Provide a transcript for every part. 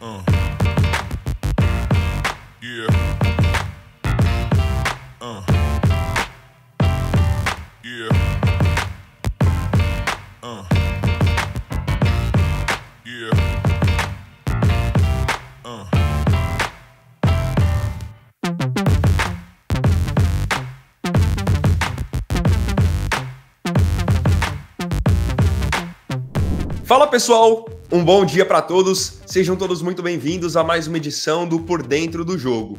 Yeah. Yeah. Yeah. Fala pessoal, um bom dia para todos, sejam todos muito bem-vindos a mais uma edição do Por Dentro do Jogo,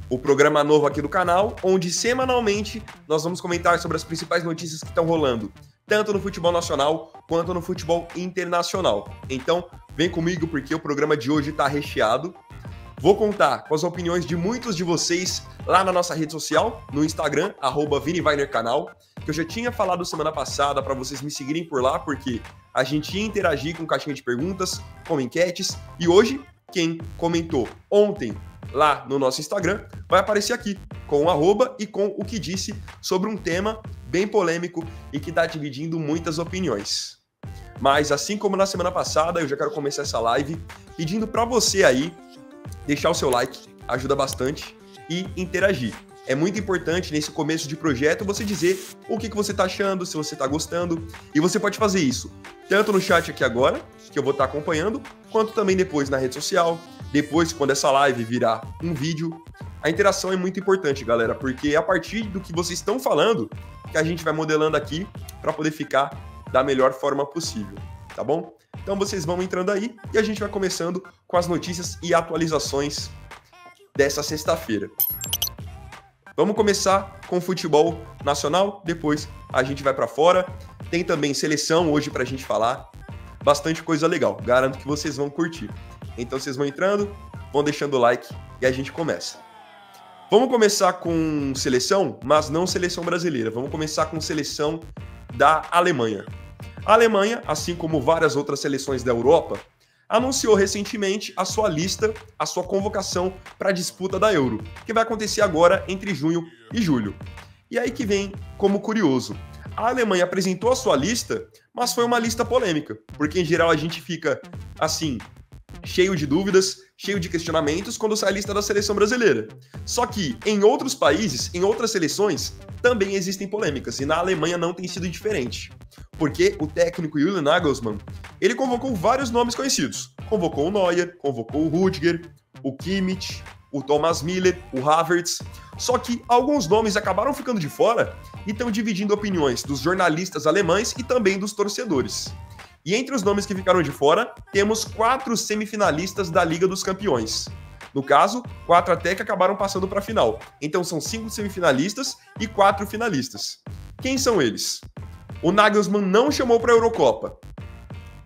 o programa novo aqui do canal, onde semanalmente nós vamos comentar sobre as principais notícias que estão rolando, tanto no futebol nacional quanto no futebol internacional. Então, vem comigo porque o programa de hoje está recheado. Vou contar com as opiniões de muitos de vocês lá na nossa rede social, no Instagram, @ViniWeinerCanal, que eu já tinha falado semana passada para vocês me seguirem por lá, porque a gente ia interagir com caixinha de perguntas, com enquetes, e hoje, quem comentou ontem lá no nosso Instagram, vai aparecer aqui, com o arroba e com o que disse sobre um tema bem polêmico e que está dividindo muitas opiniões. Mas assim como na semana passada, eu já quero começar essa live pedindo para você aí deixar o seu like, ajuda bastante, e interagir. É muito importante nesse começo de projeto você dizer o que você está achando, se você está gostando, e você pode fazer isso tanto no chat aqui agora, que eu vou estar acompanhando, quanto também depois na rede social, depois quando essa live virar um vídeo. A interação é muito importante, galera, porque é a partir do que vocês estão falando que a gente vai modelando aqui para poder ficar da melhor forma possível, tá bom? Então vocês vão entrando aí e a gente vai começando com as notícias e atualizações dessa sexta-feira. Vamos começar com o futebol nacional, depois a gente vai para fora. Tem também seleção hoje para a gente falar, bastante coisa legal, garanto que vocês vão curtir. Então vocês vão entrando, vão deixando o like e a gente começa. Vamos começar com seleção, mas não seleção brasileira, vamos começar com seleção da Alemanha. A Alemanha, assim como várias outras seleções da Europa, anunciou recentemente a sua lista, a sua convocação para a disputa da Euro, que vai acontecer agora entre junho e julho. E aí que vem como curioso. A Alemanha apresentou a sua lista, mas foi uma lista polêmica, porque em geral a gente fica assim, cheio de dúvidas, cheio de questionamentos quando sai a lista da seleção brasileira. Só que em outros países, em outras seleções, também existem polêmicas, e na Alemanha não tem sido diferente. Porque o técnico Julian Nagelsmann, ele convocou vários nomes conhecidos. Convocou o Neuer, convocou o Rüdiger, o Kimmich, o Thomas Müller, o Havertz. Só que alguns nomes acabaram ficando de fora e estão dividindo opiniões dos jornalistas alemães e também dos torcedores. E entre os nomes que ficaram de fora, temos 4 semifinalistas da Liga dos Campeões. No caso, 4 até que acabaram passando para a final. Então são 5 semifinalistas e 4 finalistas. Quem são eles? O Nagelsmann não chamou para a Eurocopa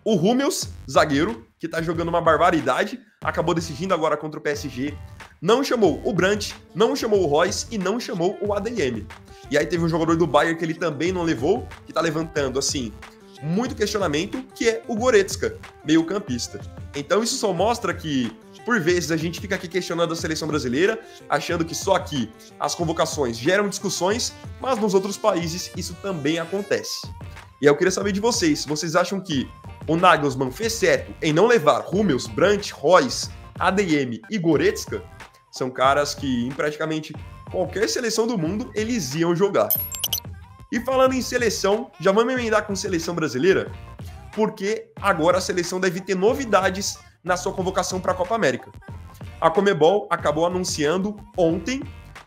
o Hummels, zagueiro, que está jogando uma barbaridade, acabou decidindo agora contra o PSG. Não chamou o Brandt, não chamou o Royce e não chamou o ADM. E aí teve um jogador do Bayern que ele também não levou, que está levantando, assim, muito questionamento, que é o Goretzka, meio-campista. Então isso só mostra que, por vezes, a gente fica aqui questionando a seleção brasileira, achando que só aqui as convocações geram discussões, mas nos outros países isso também acontece. E aí eu queria saber de vocês, vocês acham que o Nagelsmann fez certo em não levar Hummels, Brandt, Royce, ADM e Goretzka? São caras que em praticamente qualquer seleção do mundo eles iam jogar. E falando em seleção, já vamos emendar com seleção brasileira, porque agora a seleção deve ter novidades na sua convocação para a Copa América. A Conmebol acabou anunciando ontem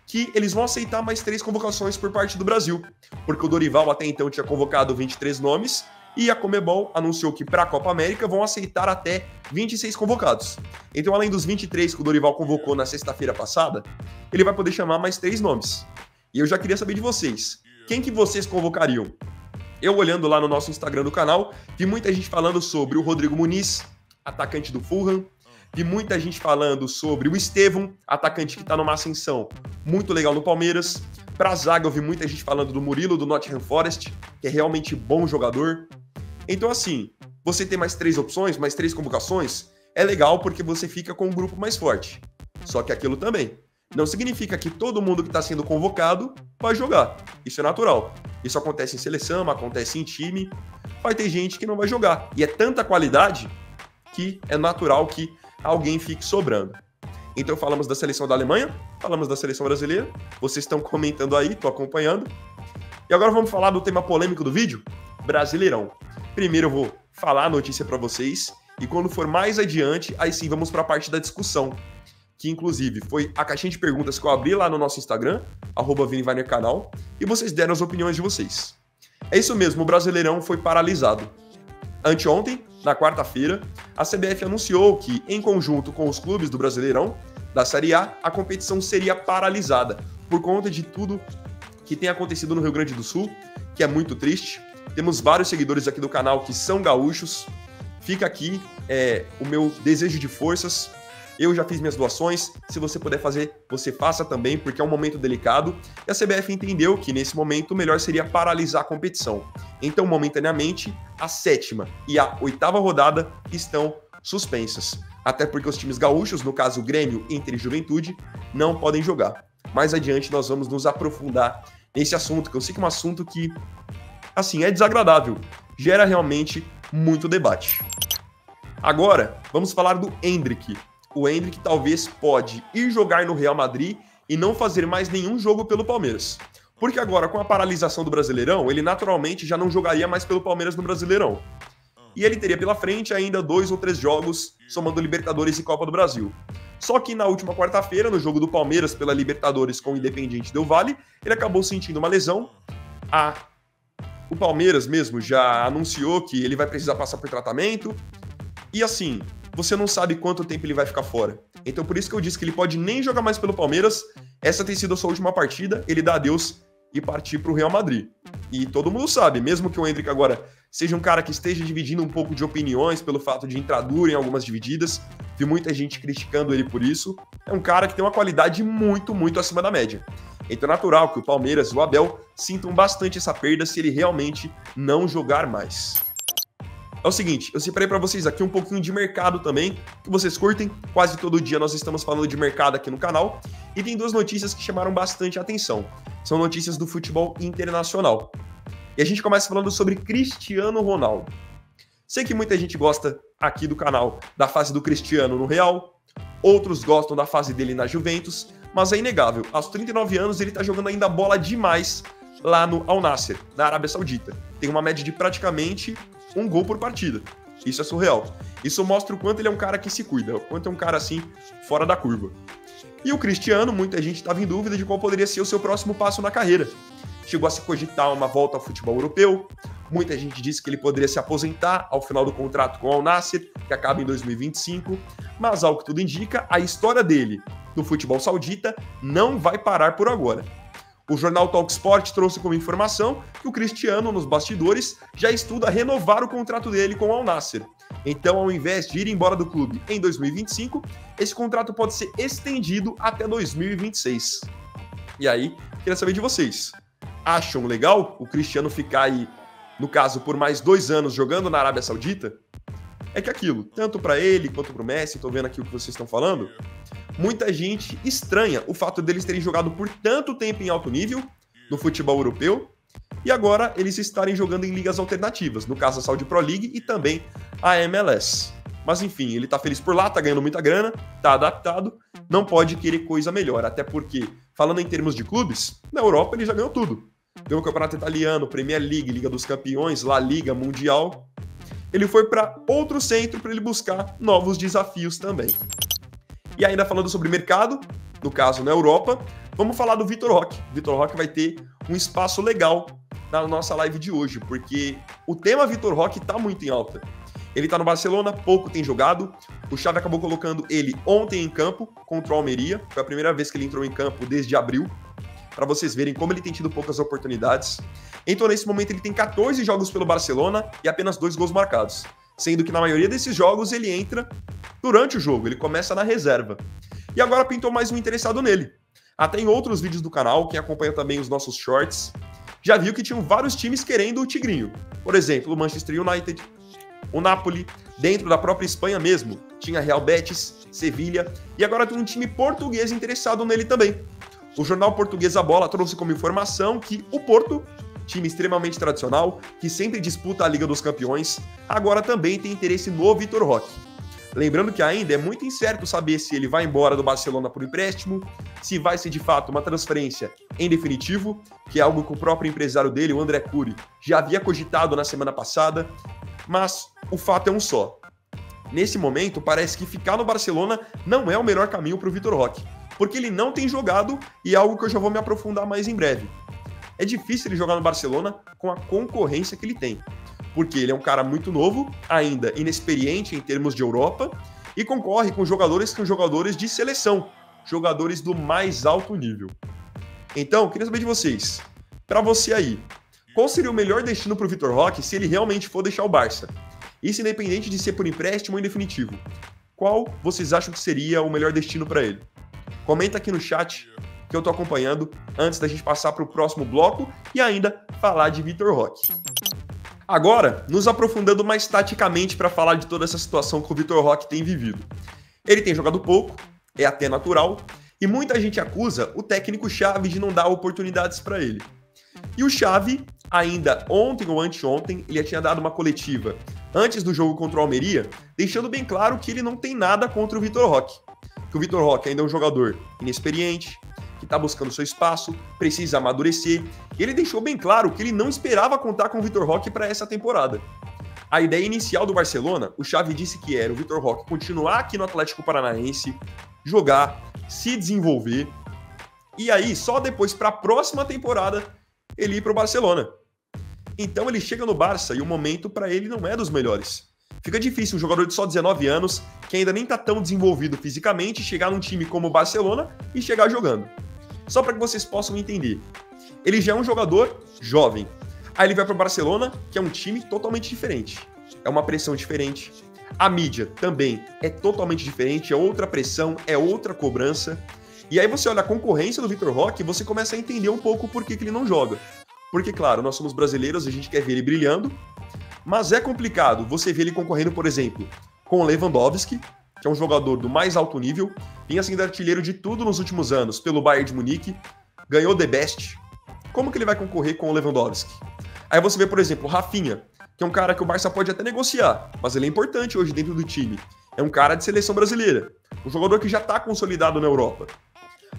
que eles vão aceitar mais 3 convocações por parte do Brasil, porque o Dorival até então tinha convocado 23 nomes, e a Conmebol anunciou que para a Copa América vão aceitar até 26 convocados. Então, além dos 23 que o Dorival convocou na sexta-feira passada, ele vai poder chamar mais 3 nomes. E eu já queria saber de vocês, quem que vocês convocariam? Eu, olhando lá no nosso Instagram do canal, vi muita gente falando sobre o Rodrigo Muniz, atacante do Fulham. Vi muita gente falando sobre o Estevão, atacante que está numa ascensão muito legal no Palmeiras. Pra zaga, eu vi muita gente falando do Murilo, do Nottingham Forest, que é realmente bom jogador. Então, assim, você ter mais 3 opções, mais 3 convocações, é legal porque você fica com um grupo mais forte. Só que aquilo também não significa que todo mundo que está sendo convocado vai jogar. Isso é natural. Isso acontece em seleção, acontece em time. Vai ter gente que não vai jogar. E é tanta qualidade que é natural que alguém fique sobrando. Então falamos da seleção da Alemanha, falamos da seleção brasileira, vocês estão comentando aí, tô acompanhando. E agora vamos falar do tema polêmico do vídeo, Brasileirão. Primeiro eu vou falar a notícia para vocês, e quando for mais adiante, aí sim vamos para a parte da discussão, que inclusive foi a caixinha de perguntas que eu abri lá no nosso Instagram, @ViniWagnerCanal, e vocês deram as opiniões de vocês. É isso mesmo, o Brasileirão foi paralisado. Anteontem, na quarta-feira, a CBF anunciou que, em conjunto com os clubes do Brasileirão, da Série A, a competição seria paralisada, por conta de tudo que tem acontecido no Rio Grande do Sul, que é muito triste. Temos vários seguidores aqui do canal que são gaúchos. Fica aqui o meu desejo de forças. Eu já fiz minhas doações, se você puder fazer, você faça também, porque é um momento delicado. E a CBF entendeu que, nesse momento, o melhor seria paralisar a competição. Então, momentaneamente, a 7ª e a 8ª rodada estão suspensas. Até porque os times gaúchos, no caso Grêmio, Inter e Juventude, não podem jogar. Mais adiante, nós vamos nos aprofundar nesse assunto, que eu sei que é um assunto que, assim, é desagradável. Gera realmente muito debate. Agora, vamos falar do Endrick. O Endrick talvez pode ir jogar no Real Madrid e não fazer mais nenhum jogo pelo Palmeiras. Porque agora, com a paralisação do Brasileirão, ele naturalmente já não jogaria mais pelo Palmeiras no Brasileirão. E ele teria pela frente ainda 2 ou 3 jogos, somando Libertadores e Copa do Brasil. Só que na última quarta-feira, no jogo do Palmeiras pela Libertadores com o Independiente Del Valle, ele acabou sentindo uma lesão. O Palmeiras mesmo já anunciou que ele vai precisar passar por tratamento. E assim, você não sabe quanto tempo ele vai ficar fora. Então por isso que eu disse que ele pode nem jogar mais pelo Palmeiras. Essa tem sido a sua última partida, ele dá adeus e partir para o Real Madrid. E todo mundo sabe, mesmo que o Endrick agora seja um cara que esteja dividindo um pouco de opiniões pelo fato de entrar duro em algumas divididas, vi muita gente criticando ele por isso, é um cara que tem uma qualidade muito, muito acima da média. Então é natural que o Palmeiras e o Abel sintam bastante essa perda se ele realmente não jogar mais. É o seguinte, eu separei para vocês aqui um pouquinho de mercado também, que vocês curtem. Quase todo dia nós estamos falando de mercado aqui no canal. E tem 2 notícias que chamaram bastante atenção. São notícias do futebol internacional. E a gente começa falando sobre Cristiano Ronaldo. Sei que muita gente gosta aqui do canal da fase do Cristiano no Real. Outros gostam da fase dele na Juventus. Mas é inegável, aos 39 anos ele tá jogando ainda bola demais lá no Al Nassr, na Arábia Saudita. Tem uma média de praticamente 1 gol por partida. Isso é surreal. Isso mostra o quanto ele é um cara que se cuida, o quanto é um cara assim, fora da curva. E o Cristiano, muita gente estava em dúvida de qual poderia ser o seu próximo passo na carreira. Chegou a se cogitar uma volta ao futebol europeu. Muita gente disse que ele poderia se aposentar ao final do contrato com o Al Nassr, que acaba em 2025. Mas, ao que tudo indica, a história dele no futebol saudita não vai parar por agora. O jornal Talksport trouxe como informação que o Cristiano, nos bastidores, já estuda renovar o contrato dele com o Al Nassr. Então, ao invés de ir embora do clube em 2025, esse contrato pode ser estendido até 2026. E aí, queria saber de vocês. Acham legal o Cristiano ficar aí, no caso, por mais 2 anos jogando na Arábia Saudita? É que aquilo, tanto para ele quanto para o Messi, tô vendo aqui o que vocês estão falando, muita gente estranha o fato deles terem jogado por tanto tempo em alto nível, no futebol europeu, e agora eles estarem jogando em ligas alternativas, no caso a Saudi Pro League e também a MLS. Mas enfim, ele tá feliz por lá, tá ganhando muita grana, tá adaptado, não pode querer coisa melhor, até porque, falando em termos de clubes, na Europa ele já ganhou tudo. Ganhou o Campeonato Italiano, Premier League, Liga dos Campeões, La Liga, Mundial. Ele foi para outro centro para ele buscar novos desafios também. E ainda falando sobre mercado, no caso na Europa, vamos falar do Vitor Roque. Vitor Roque vai ter um espaço legal na nossa live de hoje, porque o tema Vitor Roque está muito em alta. Ele está no Barcelona, pouco tem jogado. O Xavi acabou colocando ele ontem em campo contra o Almeria. Foi a primeira vez que ele entrou em campo desde abril, para vocês verem como ele tem tido poucas oportunidades. Então, nesse momento, ele tem 14 jogos pelo Barcelona e apenas 2 gols marcados. Sendo que na maioria desses jogos ele entra durante o jogo, ele começa na reserva. E agora pintou mais um interessado nele. Até em outros vídeos do canal, quem acompanha também os nossos shorts, já viu que tinham vários times querendo o Tigrinho. Por exemplo, o Manchester United, o Napoli, dentro da própria Espanha mesmo, tinha Real Betis, Sevilha, e agora tem um time português interessado nele também. O jornal português A Bola trouxe como informação que o Porto, time extremamente tradicional, que sempre disputa a Liga dos Campeões, agora também tem interesse no Vitor Roque. Lembrando que ainda é muito incerto saber se ele vai embora do Barcelona por empréstimo, se vai ser de fato uma transferência em definitivo, que é algo que o próprio empresário dele, o André Cury, já havia cogitado na semana passada, mas o fato é um só. Nesse momento, parece que ficar no Barcelona não é o melhor caminho para o Vitor Roque, porque ele não tem jogado e é algo que eu já vou me aprofundar mais em breve. É difícil ele jogar no Barcelona com a concorrência que ele tem, porque ele é um cara muito novo, ainda inexperiente em termos de Europa, e concorre com jogadores que são jogadores de seleção, jogadores do mais alto nível. Então, eu queria saber de vocês, para você aí, qual seria o melhor destino para o Vitor Roque se ele realmente for deixar o Barça? Isso independente de ser por empréstimo ou em definitivo. Qual vocês acham que seria o melhor destino para ele? Comenta aqui no chat que eu tô acompanhando antes da gente passar para o próximo bloco e ainda falar de Vitor Roque. Agora, nos aprofundando mais taticamente para falar de toda essa situação que o Vitor Roque tem vivido. Ele tem jogado pouco, é até natural, e muita gente acusa o técnico Xavi de não dar oportunidades para ele. E o Xavi, ainda ontem ou anteontem, ele já tinha dado uma coletiva antes do jogo contra o Almeria, deixando bem claro que ele não tem nada contra o Vitor Roque. Que o Vitor Roque ainda é um jogador inexperiente, que está buscando seu espaço, precisa amadurecer, e ele deixou bem claro que ele não esperava contar com o Vitor Roque para essa temporada. A ideia inicial do Barcelona, o Xavi disse que era o Vitor Roque continuar aqui no Atlético Paranaense, jogar, se desenvolver, e aí só depois para a próxima temporada ele ir para o Barcelona. Então ele chega no Barça e o momento para ele não é dos melhores. Fica difícil um jogador de só 19 anos, que ainda nem está tão desenvolvido fisicamente, chegar num time como o Barcelona e chegar jogando. Só para que vocês possam entender. Ele já é um jogador jovem. Aí ele vai para o Barcelona, que é um time totalmente diferente. É uma pressão diferente. A mídia também é totalmente diferente, é outra pressão, é outra cobrança. E aí você olha a concorrência do Vitor Roque e você começa a entender um pouco por que ele não joga. Porque, claro, nós somos brasileiros, a gente quer ver ele brilhando, mas é complicado você ver ele concorrendo, por exemplo, com o Lewandowski, que é um jogador do mais alto nível, vinha sendo artilheiro de tudo nos últimos anos pelo Bayern de Munique, ganhou The Best. Como que ele vai concorrer com o Lewandowski? Aí você vê, por exemplo, o Rafinha, que é um cara que o Barça pode até negociar, mas ele é importante hoje dentro do time. É um cara de seleção brasileira, um jogador que já está consolidado na Europa.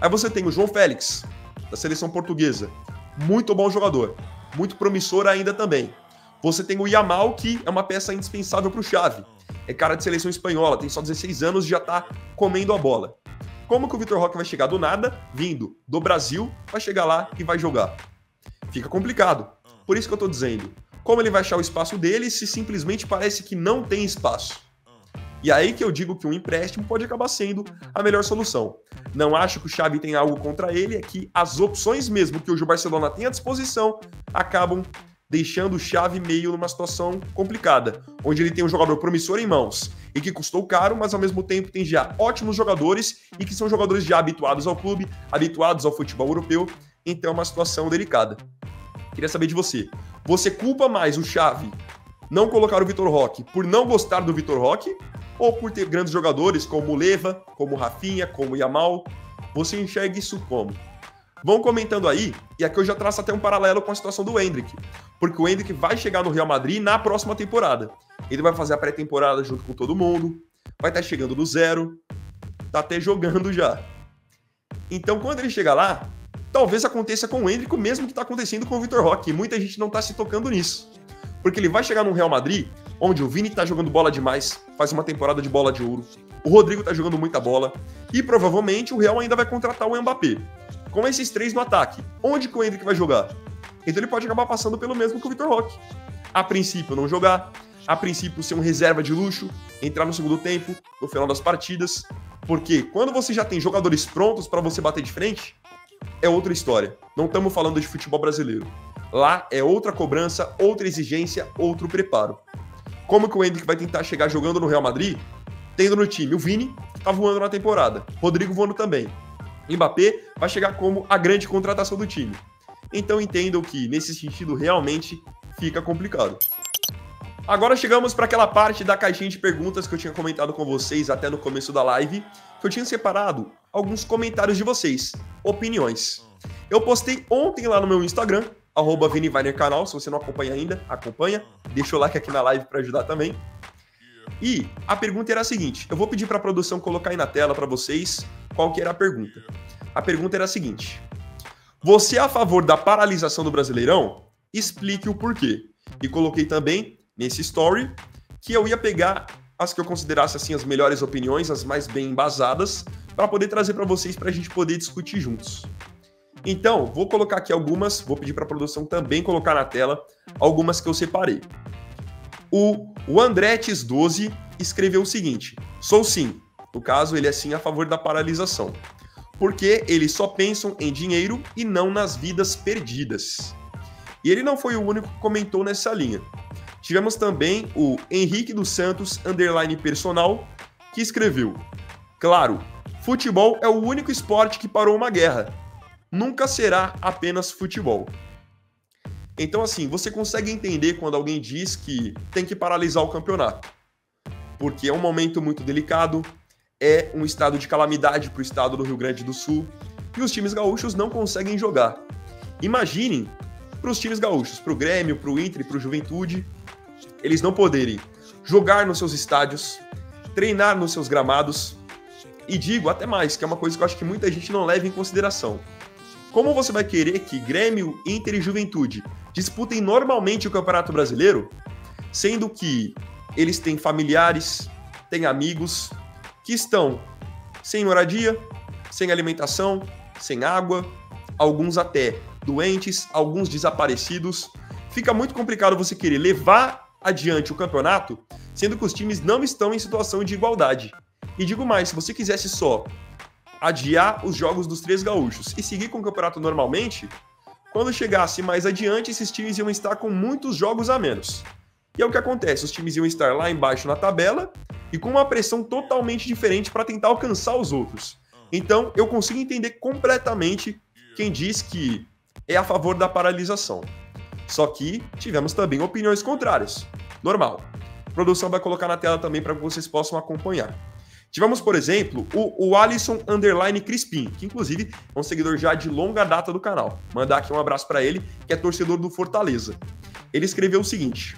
Aí você tem o João Félix, da seleção portuguesa, muito bom jogador, muito promissor ainda também. Você tem o Yamal, que é uma peça indispensável para o Xavi. É cara de seleção espanhola, tem só 16 anos e já está comendo a bola. Como que o Vitor Roque vai chegar do nada, vindo do Brasil, vai chegar lá e vai jogar? Fica complicado. Por isso que eu estou dizendo, como ele vai achar o espaço dele se simplesmente parece que não tem espaço? E aí que eu digo que um empréstimo pode acabar sendo a melhor solução. Não acho que o Xavi tem algo contra ele, é que as opções mesmo que hoje o Barcelona tem à disposição acabam deixando o Xavi meio numa situação complicada, onde ele tem um jogador promissor em mãos e que custou caro, mas ao mesmo tempo tem já ótimos jogadores e que são jogadores já habituados ao clube, habituados ao futebol europeu, então é uma situação delicada. Queria saber de você. Você culpa mais o Xavi não colocar o Vitor Roque por não gostar do Vitor Roque ou por ter grandes jogadores como o Leva, como o Rafinha, como o Yamal? Você enxerga isso como? Vão comentando aí, e aqui eu já traço até um paralelo com a situação do Endrick, porque o Endrick vai chegar no Real Madrid na próxima temporada. Ele vai fazer a pré-temporada junto com todo mundo, vai estar chegando do zero, tá até jogando já. Então, quando ele chegar lá, talvez aconteça com o Endrick o mesmo que está acontecendo com o Vitor Roque, e muita gente não está se tocando nisso. Porque ele vai chegar no Real Madrid, onde o Vini está jogando bola demais, faz uma temporada de bola de ouro, o Rodrigo está jogando muita bola, e provavelmente o Real ainda vai contratar o Mbappé. Com esses três no ataque, onde que o Endrick vai jogar? Então ele pode acabar passando pelo mesmo que o Vitor Roque. A princípio não jogar, a princípio ser um reserva de luxo, entrar no segundo tempo, no final das partidas, porque quando você já tem jogadores prontos para você bater de frente, é outra história. Não estamos falando de futebol brasileiro. Lá é outra cobrança, outra exigência, outro preparo. Como que o Endrick vai tentar chegar jogando no Real Madrid, tendo no time o Vini, que tá voando na temporada, Rodrigo voando também. Mbappé vai chegar como a grande contratação do time. Então entendam que, nesse sentido, realmente fica complicado. Agora chegamos para aquela parte da caixinha de perguntas que eu tinha comentado com vocês até no começo da live, que eu tinha separado alguns comentários de vocês, opiniões. Eu postei ontem lá no meu Instagram, @ViniVainerCanal, se você não acompanha ainda, acompanha. Deixa o like aqui na live para ajudar também. E a pergunta era a seguinte, eu vou pedir para a produção colocar aí na tela para vocês qual que era a pergunta. A pergunta era a seguinte: você é a favor da paralisação do Brasileirão? Explique o porquê. E coloquei também nesse story que eu ia pegar as que eu considerasse assim as melhores opiniões, as mais bem embasadas, para poder trazer para vocês para a gente poder discutir juntos. Então, vou colocar aqui algumas, vou pedir para a produção também colocar na tela algumas que eu separei. O Andretes 12 escreveu o seguinte: sou sim, no caso ele é sim a favor da paralisação, porque eles só pensam em dinheiro e não nas vidas perdidas. E ele não foi o único que comentou nessa linha. Tivemos também o Henrique dos Santos, _personal, que escreveu: claro, futebol é o único esporte que parou uma guerra. Nunca será apenas futebol. Então, assim, você consegue entender quando alguém diz que tem que paralisar o campeonato. Porque é um momento muito delicado, é um estado de calamidade para o estado do Rio Grande do Sul, e os times gaúchos não conseguem jogar. Imaginem para os times gaúchos, para o Grêmio, para o Inter e para o Juventude, eles não poderem jogar nos seus estádios, treinar nos seus gramados, e digo até mais, que é uma coisa que eu acho que muita gente não leva em consideração. Como você vai querer que Grêmio, Inter e Juventude disputem normalmente o Campeonato Brasileiro, sendo que eles têm familiares, têm amigos que estão sem moradia, sem alimentação, sem água, alguns até doentes, alguns desaparecidos. Fica muito complicado você querer levar adiante o campeonato, sendo que os times não estão em situação de igualdade. E digo mais, se você quisesse só adiar os jogos dos três gaúchos e seguir com o campeonato normalmente, quando chegasse mais adiante, esses times iam estar com muitos jogos a menos. E é o que acontece, os times iam estar lá embaixo na tabela e com uma pressão totalmente diferente para tentar alcançar os outros. Então, eu consigo entender completamente quem diz que é a favor da paralisação. Só que tivemos também opiniões contrárias. Normal. A produção vai colocar na tela também para que vocês possam acompanhar. Tivemos, por exemplo, o Alisson _Crispim, que inclusive é um seguidor já de longa data do canal. Mandar aqui um abraço para ele, que é torcedor do Fortaleza. Ele escreveu o seguinte: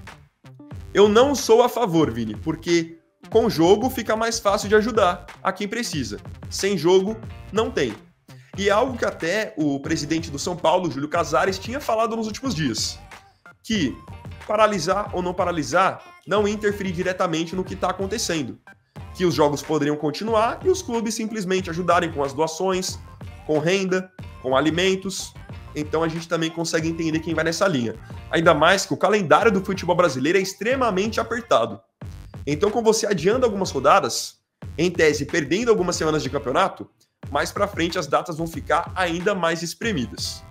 eu não sou a favor, Vini, porque com jogo fica mais fácil de ajudar a quem precisa. Sem jogo, não tem. E é algo que até o presidente do São Paulo, Júlio Casares, tinha falado nos últimos dias, que paralisar ou não paralisar não interferir diretamente no que está acontecendo. Que os jogos poderiam continuar e os clubes simplesmente ajudarem com as doações, com renda, com alimentos. Então a gente também consegue entender quem vai nessa linha. Ainda mais que o calendário do futebol brasileiro é extremamente apertado. Então, com você adiando algumas rodadas, em tese perdendo algumas semanas de campeonato, mais pra frente as datas vão ficar ainda mais espremidas.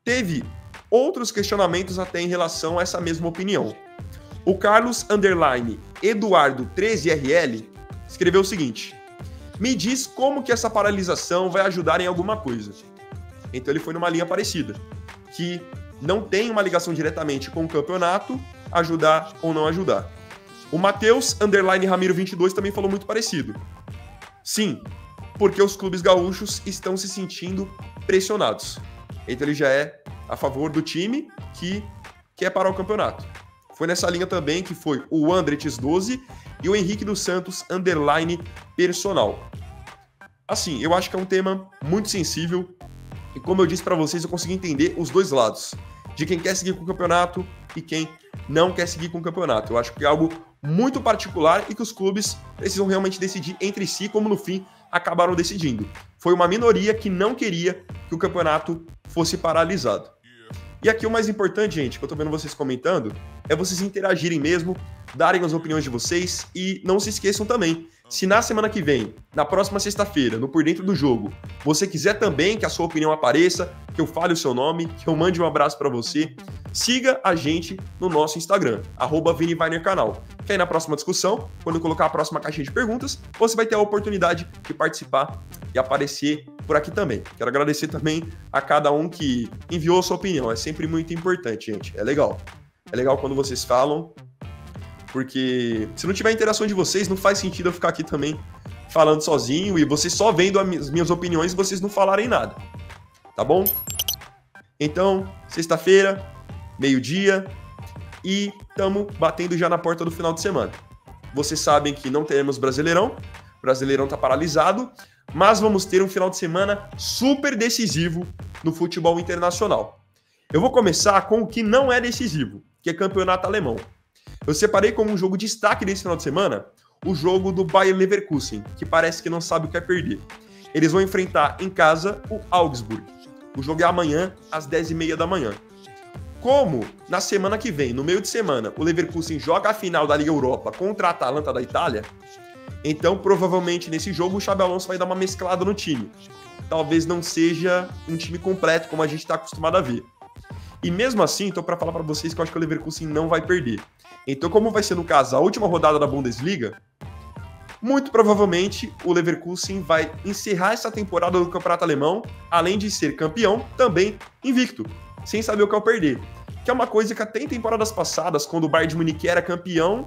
Teve outros questionamentos até em relação a essa mesma opinião. O Carlos Eduardo 13RL escreveu o seguinte: me diz como que essa paralisação vai ajudar em alguma coisa. Então ele foi numa linha parecida, que não tem uma ligação diretamente com o campeonato, ajudar ou não ajudar. O Matheus Ramiro 22 também falou muito parecido. Sim, porque os clubes gaúchos estão se sentindo pressionados. Então ele já é a favor do time que quer parar o campeonato. Foi nessa linha também que foi o Andretes 12 e o Henrique dos Santos _personal. Assim, eu acho que é um tema muito sensível e, como eu disse para vocês, eu consegui entender os dois lados, de quem quer seguir com o campeonato e quem não quer seguir com o campeonato. Eu acho que é algo muito particular e que os clubes precisam realmente decidir entre si, como no fim acabaram decidindo. Foi uma minoria que não queria que o campeonato fosse paralisado. E aqui o mais importante, gente, que eu tô vendo vocês comentando, é vocês interagirem mesmo, darem as opiniões de vocês e não se esqueçam também, se na semana que vem, na próxima sexta-feira, no Por Dentro do Jogo, você quiser também que a sua opinião apareça, que eu fale o seu nome, que eu mande um abraço para você, siga a gente no nosso Instagram, @ViniWeinerCanal. Que aí na próxima discussão, quando eu colocar a próxima caixinha de perguntas, você vai ter a oportunidade de participar e aparecer por aqui também. Quero agradecer também a cada um que enviou a sua opinião. É sempre muito importante, gente. É legal. É legal quando vocês falam, porque se não tiver interação de vocês, não faz sentido eu ficar aqui também falando sozinho e vocês só vendo as minhas opiniões e vocês não falarem nada. Tá bom? Então, sexta-feira, meio-dia, e estamos batendo já na porta do final de semana. vocês sabem que não teremos Brasileirão. O Brasileirão tá paralisado, mas vamos ter um final de semana super decisivo no futebol internacional. Eu vou começar com o que não é decisivo, que é campeonato alemão. Eu separei como um jogo de destaque desse final de semana o jogo do Bayer Leverkusen, que parece que não sabe o que é perder. Eles vão enfrentar em casa o Augsburg. O jogo é amanhã, às 10h30 da manhã. Como na semana que vem, no meio de semana, o Leverkusen joga a final da Liga Europa contra a Atalanta da Itália, então provavelmente nesse jogo o Xabi Alonso vai dar uma mesclada no time. Talvez não seja um time completo como a gente está acostumado a ver. E mesmo assim, estou para falar para vocês que eu acho que o Leverkusen não vai perder. Então, como vai ser no caso a última rodada da Bundesliga, muito provavelmente o Leverkusen vai encerrar essa temporada do Campeonato Alemão, além de ser campeão, também invicto, sem saber o que é o perder. Que é uma coisa que até em temporadas passadas, quando o Bayern de Munique era campeão,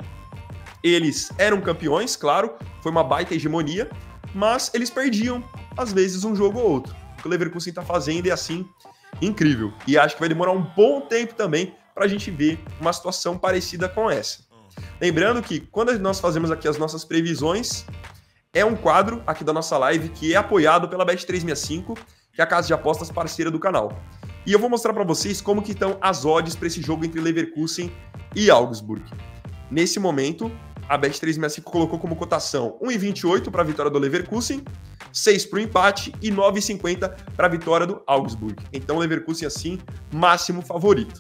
eles eram campeões, claro, foi uma baita hegemonia, mas eles perdiam, às vezes, um jogo ou outro. O que o Leverkusen está fazendo é assim, incrível. E acho que vai demorar um bom tempo também para a gente ver uma situação parecida com essa. Lembrando que quando nós fazemos aqui as nossas previsões, é um quadro aqui da nossa live que é apoiado pela Bet365, que é a casa de apostas parceira do canal. E eu vou mostrar para vocês como que estão as odds para esse jogo entre Leverkusen e Augsburg. Nesse momento, a Bet365 colocou como cotação 1,28 para a vitória do Leverkusen, 6 para o empate e 9,50 para a vitória do Augsburg. Então, o Leverkusen, assim, máximo favorito.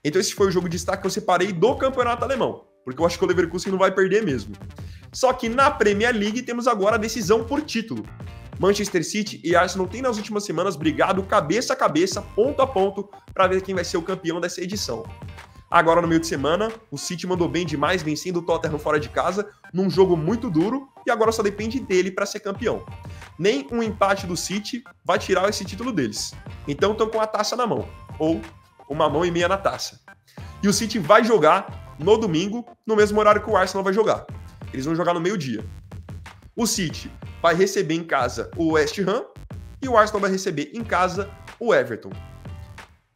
Então, esse foi o jogo de destaque que eu separei do campeonato alemão, porque eu acho que o Leverkusen não vai perder mesmo. Só que na Premier League temos agora a decisão por título. Manchester City e Arsenal têm nas últimas semanas brigado cabeça a cabeça, ponto a ponto, para ver quem vai ser o campeão dessa edição. Agora, no meio de semana, o City mandou bem demais, vencendo o Tottenham fora de casa, num jogo muito duro, e agora só depende dele para ser campeão. Nem um empate do City vai tirar esse título deles. Então estão com a taça na mão, ou uma mão e meia na taça. E o City vai jogar no domingo, no mesmo horário que o Arsenal vai jogar. Eles vão jogar no meio-dia. O City vai receber em casa o West Ham, e o Arsenal vai receber em casa o Everton.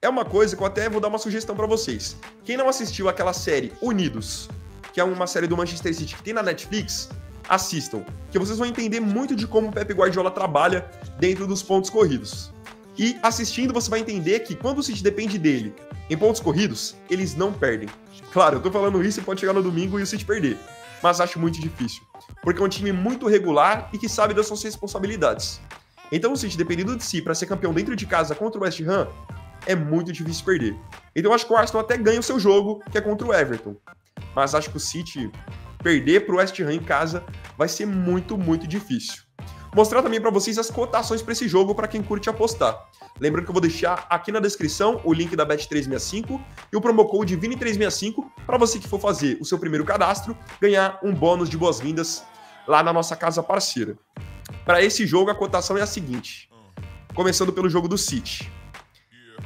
É uma coisa que eu até vou dar uma sugestão para vocês. Quem não assistiu aquela série Unidos, que é uma série do Manchester City que tem na Netflix, assistam, que vocês vão entender muito de como o Pep Guardiola trabalha dentro dos pontos corridos. E assistindo você vai entender que quando o City depende dele em pontos corridos, eles não perdem. Claro, eu tô falando isso e pode chegar no domingo e o City perder, mas acho muito difícil, porque é um time muito regular e que sabe das suas responsabilidades. Então o City, dependendo de si para ser campeão dentro de casa contra o West Ham, é muito difícil perder. Então eu acho que o Arsenal até ganha o seu jogo, que é contra o Everton. Mas acho que o City perder para o West Ham em casa vai ser muito, muito difícil. Mostrar também para vocês as cotações para esse jogo para quem curte apostar. Lembrando que eu vou deixar aqui na descrição o link da Bet365 e o promo code VINI365 para você que for fazer o seu primeiro cadastro ganhar um bônus de boas-vindas lá na nossa casa parceira. Para esse jogo a cotação é a seguinte, começando pelo jogo do City.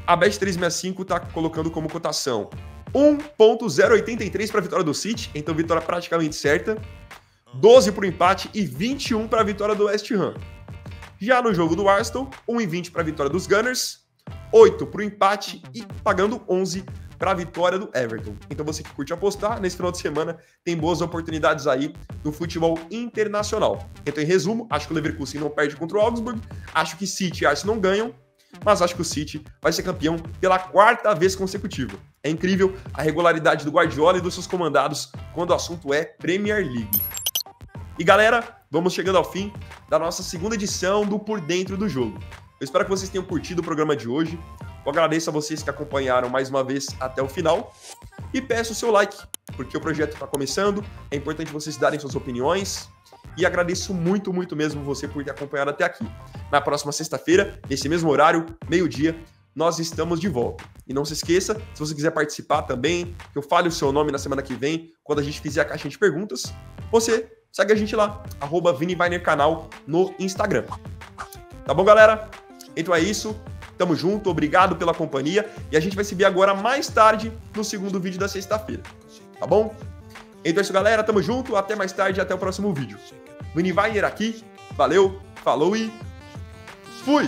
A Bet365 está colocando como cotação 1,083 para a vitória do City, então vitória praticamente certa, 12 para o empate e 21 para a vitória do West Ham. Já no jogo do Arsenal, 1,20 para a vitória dos Gunners, 8 para o empate e pagando 11 para a vitória do Everton. Então você que curte apostar, nesse final de semana tem boas oportunidades aí no futebol internacional. Então em resumo, acho que o Leverkusen não perde contra o Augsburg, acho que City e Arsenal não ganham, mas acho que o City vai ser campeão pela 4ª vez consecutiva. É incrível a regularidade do Guardiola e dos seus comandados quando o assunto é Premier League. E galera, vamos chegando ao fim da nossa segunda edição do Por Dentro do Jogo. Eu espero que vocês tenham curtido o programa de hoje. Eu agradeço a vocês que acompanharam mais uma vez até o final. E peço o seu like, porque o projeto está começando. É importante vocês darem suas opiniões. E agradeço muito, muito mesmo você por ter acompanhado até aqui. Na próxima sexta-feira, nesse mesmo horário, meio-dia, nós estamos de volta. E não se esqueça, se você quiser participar também, que eu fale o seu nome na semana que vem, quando a gente fizer a caixinha de perguntas, você segue a gente lá, @ViniWeinerCanal no Instagram. Tá bom, galera? Então é isso. Tamo junto, obrigado pela companhia. E a gente vai se ver agora mais tarde no segundo vídeo da sexta-feira. Tá bom? Então é isso, galera. Tamo junto. Até mais tarde e até o próximo vídeo. Vini Weiner aqui. Valeu, falou e fui!